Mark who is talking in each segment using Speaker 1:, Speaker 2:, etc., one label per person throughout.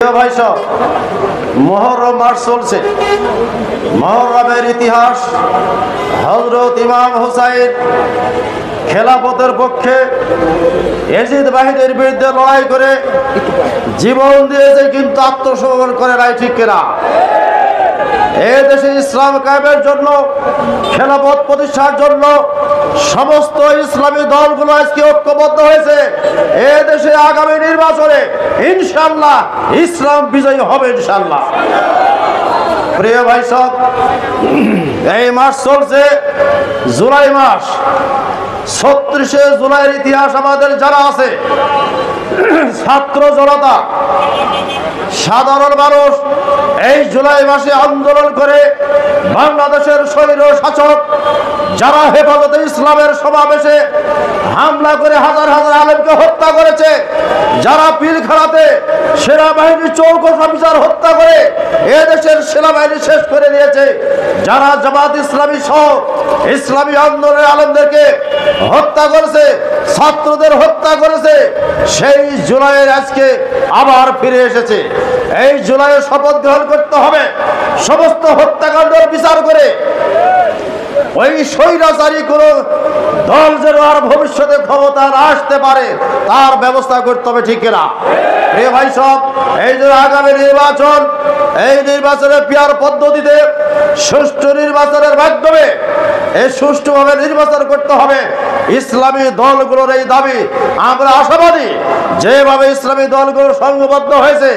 Speaker 1: প্রিয় ভাই সব, মুহররম মাস চলছে। মুহররমের ইতিহাস, হযরত ইমাম হুসাইন খেলাফতের পক্ষে ইয়াজিদ বাহিনীর বিরুদ্ধে লড়াই করে জীবন দিয়েছে, কিন্তু আত্মসমর্পণ করে নাই, ঠিক কিনা? এই দেশে ইসলাম কায়েমের জন্য, খেলাফত প্রতিষ্ঠার জন্য সমস্ত ইসলামী দলগুলো আজকে ঐক্যবদ্ধ হয়েছে। এই দেশে আগামী নির্বাচনে ইনশাআল্লাহ ইসলাম বিজয়ী হবে ইনশাআল্লাহ। প্রিয় ভাই সব, এই মাস চলছে জুলাই মাস। ৩৬শে জুলাইয়ের ইতিহাস আমাদের জানা আছে। ছাত্র জনতা, সাধারণ মানুষ এই জুলাই মাসে আন্দোলন করে বাংলাদেশের স্বৈর শাসক যারা হেফাজতে ইসলামের সমাবেশে হামলা করে হাজার হাজার আলেমকে হত্যা করেছে, যারা পিলখানাতে সেনাবাহিনী চৌকস অফিসার হত্যা করে এদেশের সেনাবাহিনী শেষ করে দিয়েছে, যারা জামাত ইসলামী সহ ইসলামী আন্দোলনের আলেমদেরকে হত্যা করেছে, ছাত্রদের হত্যা করেছে, সেই জুলাইয়ের আজকে আবার ফিরে এসেছে। এই জুলাইয়ে শপথ গ্রহণ করতে হবে সমস্ত হত্যাকাণ্ডের বিচার করে ওই স্বৈরাচারী কোন দল যেন আর ভবিষ্যতে ক্ষমতা আসতে পারে তার ব্যবস্থা করতে হবে, ঠিক কিনা? প্রিয় ভাই সব, এই যে আগামী নির্বাচন, এই নির্বাচনের পিয়ার পদ্ধতিতে সুষ্ঠু নির্বাচনের মাধ্যমে এই সুষ্ঠুভাবে নির্বাচন করতে হবে। ইসলামী দলগুলোর এই দাবি আমরা আশাবাদী, যেভাবে ইসলামী দলগুলো সংঘবদ্ধ হয়েছে,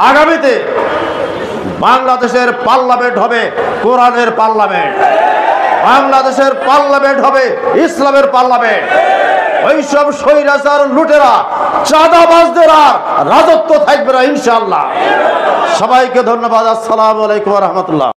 Speaker 1: আগামীতে বাংলাদেশের পার্লামেন্ট হবে কোরআনের পার্লামেন্ট, বাংলাদেশের পার্লামেন্ট হবে ইসলামের পার্লামেন্ট। ওইসব স্বৈরাচার লুটেরা চাঁদাবাজদের আর রাজত্ব থাকবে না ইনশাআল্লাহ। সবাইকে ধন্যবাদ। আসসালামু আলাইকুম ওয়া রাহমাতুল্লাহ।